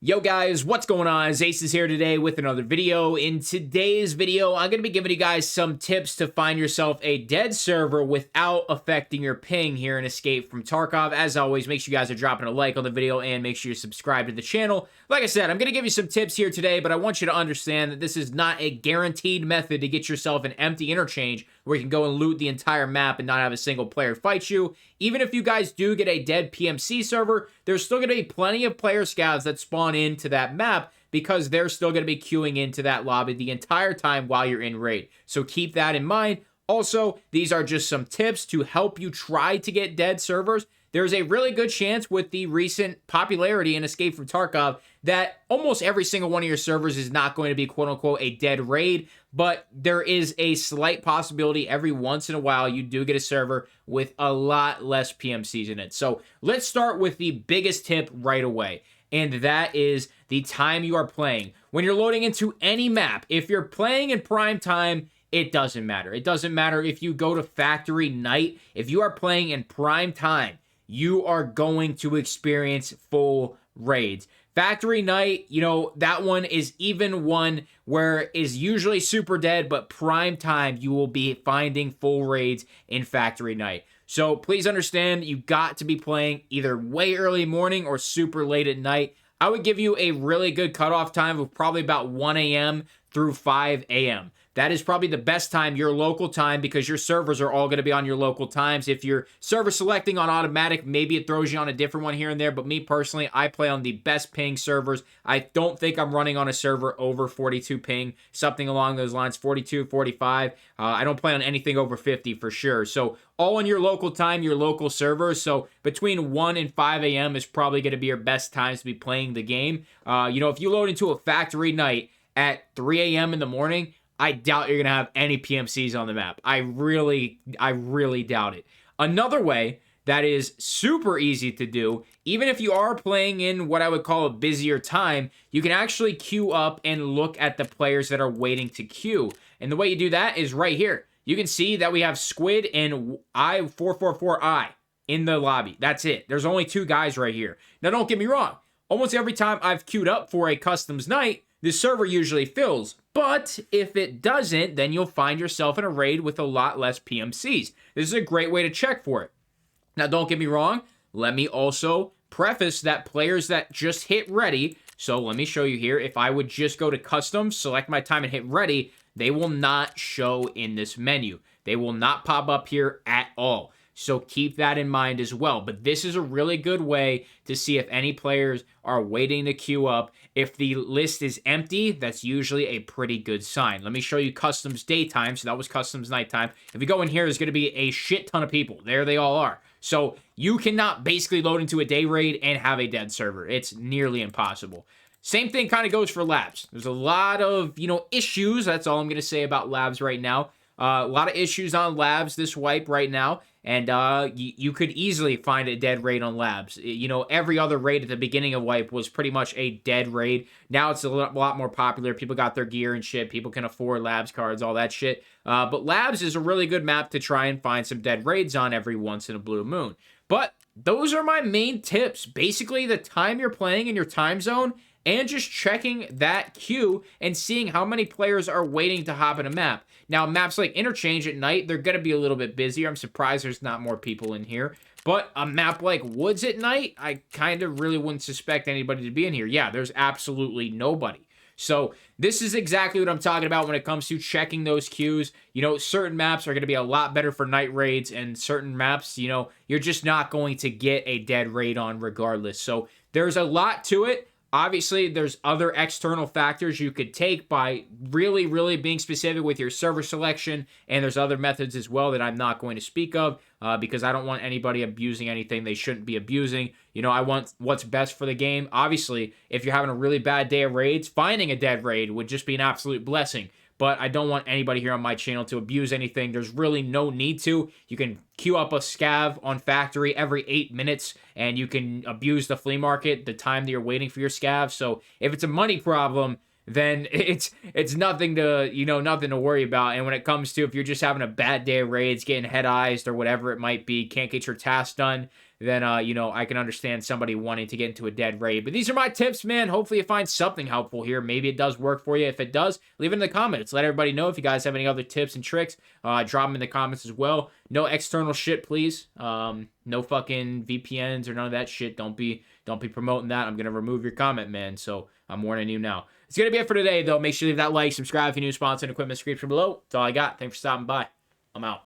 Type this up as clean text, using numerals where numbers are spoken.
Yo guys, what's going on? Ace is here today with another video. In today's video, I'm going to be giving you guys some tips to find yourself a dead server without affecting your ping here in Escape from Tarkov. As always, make sure you guys are dropping a like on the video and make sure you subscribe to the channel. Like I said, I'm going to give you some tips here today, but I want you to understand that this is not a guaranteed method to get yourself an empty interchange where you can go and loot the entire map and not have a single player fight you. Even if you guys do get a dead PMC server, there's still going to be plenty of player scavs that spawn into that map because they're still going to be queuing into that lobby the entire time while you're in raid. So keep that in mind. Also, these are just some tips to help you try to get dead servers. There's a really good chance with the recent popularity in Escape from Tarkov that almost every single one of your servers is not going to be quote-unquote a dead raid, but there is a slight possibility every once in a while you do get a server with a lot less PMCs in it. So let's start with the biggest tip right away, and that is the time you are playing. When you're loading into any map, if you're playing in prime time, it doesn't matter. It doesn't matter if you go to factory night. If you are playing in prime time, you are going to experience full raids. Factory night, you know, that one is even one where is usually super dead, but prime time, you will be finding full raids in factory night. So please understand, you got to be playing either way early morning or super late at night. I would give you a really good cutoff time of probably about 1 a.m. through 5 a.m. That is probably the best time, your local time, because your servers are all going to be on your local times. If you're server selecting on automatic, maybe it throws you on a different one here and there, but me personally, I play on the best ping servers. I don't think I'm running on a server over 42 ping, something along those lines, 42, 45. I don't play on anything over 50 for sure. So all on your local time, your local servers. So between 1 and 5 a.m. is probably going to be your best times to be playing the game. If you load into a factory night at 3 a.m. in the morning, I doubt you're going to have any PMCs on the map. I really doubt it. Another way that is super easy to do, even if you are playing in what I would call a busier time, you can actually queue up and look at the players that are waiting to queue. And the way you do that is right here. You can see that we have Squid and I444I in the lobby. That's it. There's only two guys right here. Now, don't get me wrong. Almost every time I've queued up for a customs night, the server usually fills, but if it doesn't, then you'll find yourself in a raid with a lot less PMCs. This is a great way to check for it. Now, don't get me wrong. Let me also preface that players that just hit ready, so let me show you here. If I would just go to custom, select my time and hit ready, they will not show in this menu. They will not pop up here at all. So keep that in mind as well. But this is a really good way to see if any players are waiting to queue up. If the list is empty, that's usually a pretty good sign. Let me show you customs daytime. So that was customs nighttime. If you go in here, there's going to be a shit ton of people. There they all are. So you cannot basically load into a day raid and have a dead server. It's nearly impossible. Same thing kind of goes for labs. There's a lot of, issues. That's all I'm going to say about labs right now. A lot of issues on labs this wipe right now. And you could easily find a dead raid on labs. Every other raid at the beginning of wipe was pretty much a dead raid. Now it's a lot more popular. People got their gear and shit. People can afford labs cards, all that shit. But labs is a really good map to try and find some dead raids on every once in a blue moon. But those are my main tips. Basically, the time you're playing in your time zone and just checking that queue and seeing how many players are waiting to hop in a map. Now, maps like Interchange at night, they're going to be a little bit busier. I'm surprised there's not more people in here. But a map like Woods at night, I kind of really wouldn't suspect anybody to be in here. Yeah, there's absolutely nobody. So this is exactly what I'm talking about when it comes to checking those queues. Certain maps are going to be a lot better for night raids, and certain maps, you're just not going to get a dead raid on regardless. So there's a lot to it. Obviously, there's other external factors you could take by really being specific with your server selection, and there's other methods as well that I'm not going to speak of because I don't want anybody abusing anything they shouldn't be abusing. I want what's best for the game. Obviously, if you're having a really bad day of raids, finding a dead raid would just be an absolute blessing. But I don't want anybody here on my channel to abuse anything. There's really no need to. You can queue up a scav on factory every 8 minutes, and you can abuse the flea market the time that you're waiting for your scav. So if it's a money problem, then it's nothing to, nothing to worry about. And when it comes to if you're just having a bad day of raids, getting head-eyes or whatever it might be, can't get your task done, then, you know, I can understand somebody wanting to get into a dead raid. But these are my tips, man. Hopefully you find something helpful here. Maybe it does work for you. If it does, leave it in the comments. Let everybody know if you guys have any other tips and tricks. Drop them in the comments as well. No external shit, please. No fucking VPNs or none of that shit. Don't be promoting that. I'm going to remove your comment, man. So I'm warning you now. It's going to be it for today, though. Make sure you leave that like, subscribe if you're new, sponsor, and equipment description below. That's all I got. Thanks for stopping by. I'm out.